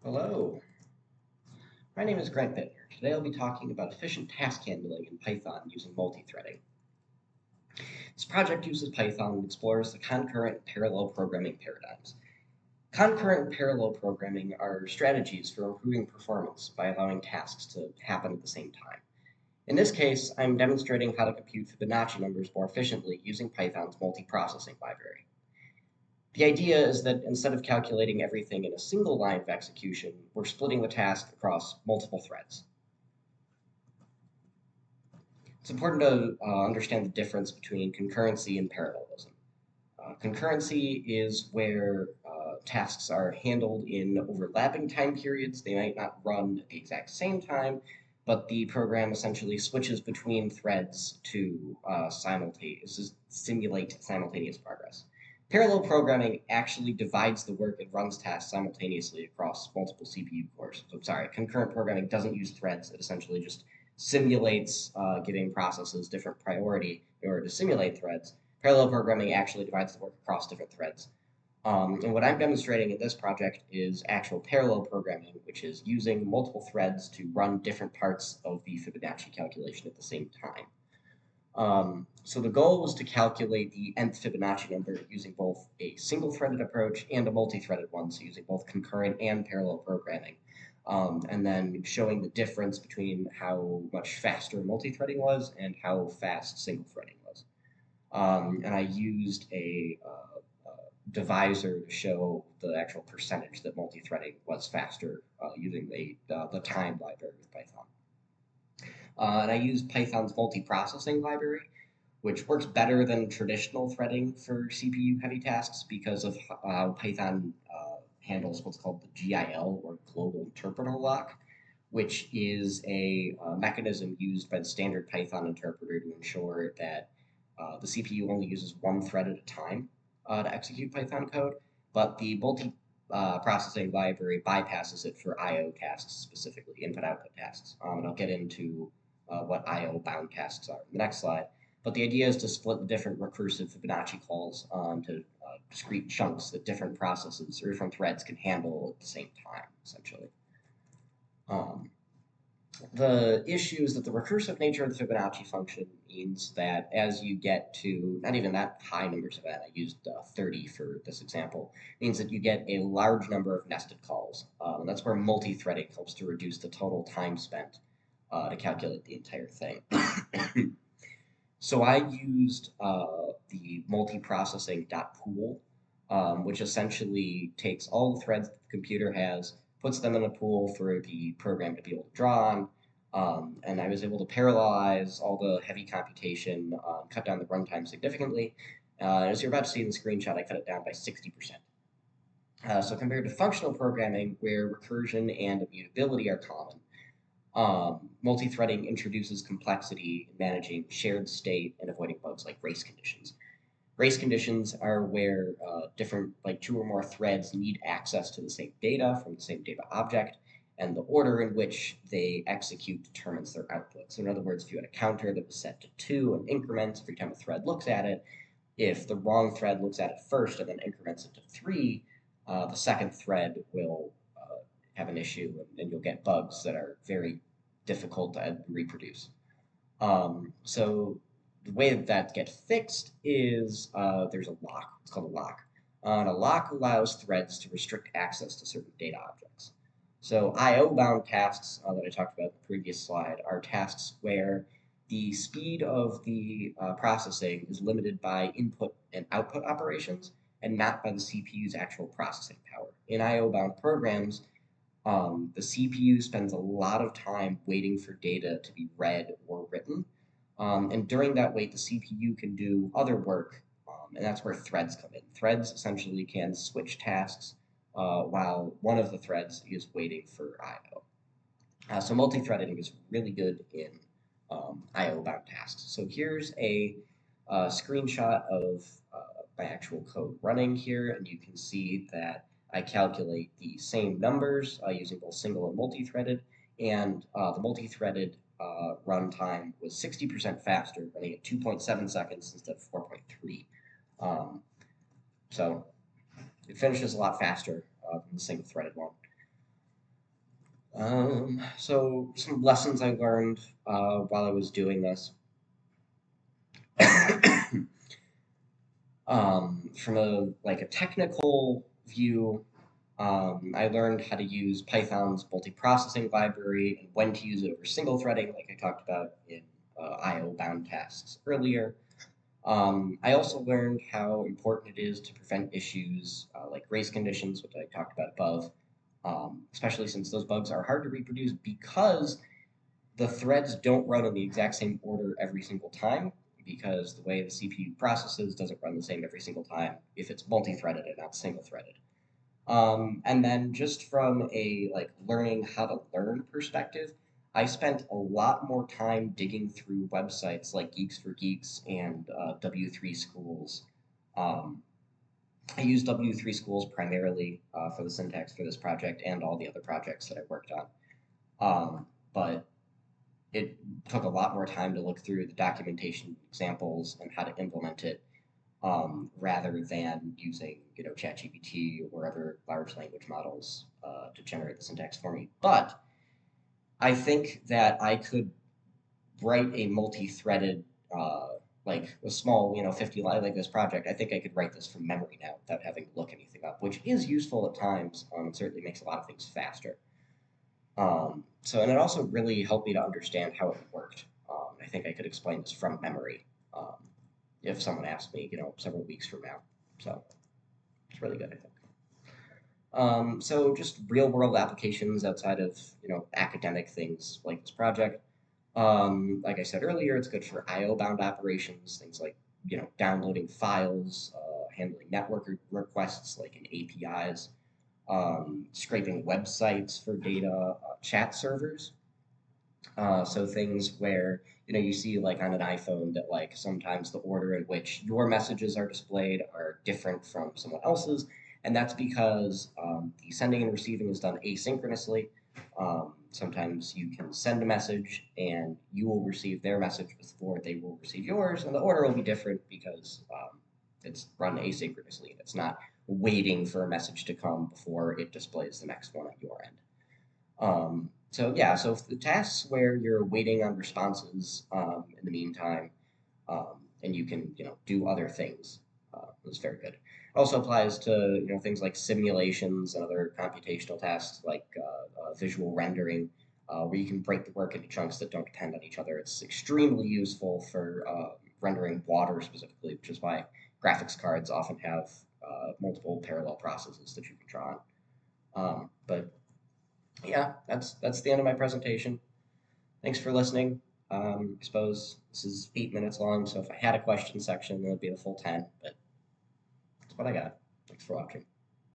Hello, my name is Grant Bittner. Today I'll be talking about efficient task handling in Python using multi-threading. This project uses Python and explores the concurrent and parallel programming paradigms. Concurrent and parallel programming are strategies for improving performance by allowing tasks to happen at the same time. In this case, I'm demonstrating how to compute Fibonacci numbers more efficiently using Python's multiprocessing library. The idea is that instead of calculating everything in a single line of execution, we're splitting the task across multiple threads. It's important to understand the difference between concurrency and parallelism. Concurrency is where tasks are handled in overlapping time periods. They might not run at the exact same time, but the program essentially switches between threads to simulate simultaneous progress. Parallel programming actually divides the work and runs tasks simultaneously across multiple CPU cores. So, sorry, concurrent programming doesn't use threads. It essentially just simulates giving processes different priority in order to simulate threads. Parallel programming actually divides the work across different threads. And what I'm demonstrating in this project is actual parallel programming, which is using multiple threads to run different parts of the Fibonacci calculation at the same time. So the goal was to calculate the nth Fibonacci number using both a single-threaded approach and a multi-threaded one, so using both concurrent and parallel programming. And then showing the difference between how much faster multi-threading was and how fast single-threading was. And I used a divisor to show the actual percentage that multi-threading was faster using the time library with Python. And I used Python's multiprocessing library, which works better than traditional threading for CPU-heavy tasks because of how Python handles what's called the GIL, or Global Interpreter Lock, which is a mechanism used by the standard Python interpreter to ensure that the CPU only uses one thread at a time to execute Python code, but the multi-processing library bypasses it for I/O tasks, specifically input-output tasks. And I'll get into what I/O bound tasks are in the next slide. But the idea is to split the different recursive Fibonacci calls onto discrete chunks that different processes or different threads can handle at the same time, essentially. The issue is that the recursive nature of the Fibonacci function means that as you get to not even that high numbers of n, I used 30 for this example, means that you get a large number of nested calls. And that's where multi-threading helps to reduce the total time spent to calculate the entire thing. So I used the multiprocessing.pool, which essentially takes all the threads that the computer has, puts them in a pool for the program to be able to draw on, and I was able to parallelize all the heavy computation, cut down the runtime significantly. As you're about to see in the screenshot, I cut it down by 60%. So compared to functional programming, where recursion and immutability are common, multi-threading introduces complexity in managing shared state and avoiding bugs like race conditions. Race conditions are where different, like two or more threads need access to the same data from the same data object, and the order in which they execute determines their output. So in other words, if you had a counter that was set to 2 and increments every time a thread looks at it, if the wrong thread looks at it first and then increments it to 3, the second thread will have an issue, and you'll get bugs that are very difficult to reproduce. So the way that gets fixed is there's a lock. It's called a lock. And a lock allows threads to restrict access to certain data objects. So I/O bound tasks that I talked about in the previous slide are tasks where the speed of the processing is limited by input and output operations and not by the CPU's actual processing power. In I/O bound programs, the CPU spends a lot of time waiting for data to be read or written. And during that wait, the CPU can do other work, and that's where threads come in. Threads essentially can switch tasks while one of the threads is waiting for I/O. So multi-threading is really good in I/O bound tasks. So here's a screenshot of my actual code running here, and you can see that I calculate the same numbers using both single and multi-threaded, and the multi-threaded runtime was 60% faster, running at 2.7 seconds instead of 4.3. So it finishes a lot faster than the single-threaded one. So some lessons I learned while I was doing this. From a technical view, I learned how to use Python's multiprocessing library and when to use it over single threading, like I talked about in I/O bound tasks earlier. I also learned how important it is to prevent issues like race conditions, which I talked about above, especially since those bugs are hard to reproduce because the threads don't run in the exact same order every single time because the way the CPU processes doesn't run the same every single time if it's multi-threaded and not single-threaded. And then just from a learning how to learn perspective, I spent a lot more time digging through websites like Geeks for Geeks and W3 Schools. Um, I use W3 Schools primarily for the syntax for this project and all the other projects that I worked on. But it took a lot more time to look through the documentation examples and how to implement it rather than using ChatGPT or other large language models to generate the syntax for me. But I think that I could write a multi-threaded like a small 50 line like this project. I think I could write this from memory now without having to look anything up, which is useful at times and certainly makes a lot of things faster. And it also really helped me to understand how it worked. I think I could explain this from memory um, if someone asked me, several weeks from now. So it's really good, I think. So just real world applications outside of academic things like this project. Like I said earlier, it's good for I/O bound operations, things like downloading files, handling network requests like in APIs, scraping websites for data, chat servers. So things where you see like on an iPhone that like sometimes the order in which your messages are displayed are different from someone else's, and that's because the sending and receiving is done asynchronously. Sometimes you can send a message and you will receive their message before they will receive yours, and the order will be different because it's run asynchronously. It's not waiting for a message to come before it displays the next one on your end. So yeah, so the tasks where you're waiting on responses in the meantime, and you can do other things, is very good. It also applies to things like simulations and other computational tasks like visual rendering, where you can break the work into chunks that don't depend on each other. It's extremely useful for rendering water specifically, which is why graphics cards often have multiple parallel processes that you can draw on. But yeah, that's the end of my presentation. Thanks for listening. I suppose this is 8 minutes long, so if I had a question section, it would be the full 10, but that's what I got. Thanks for watching.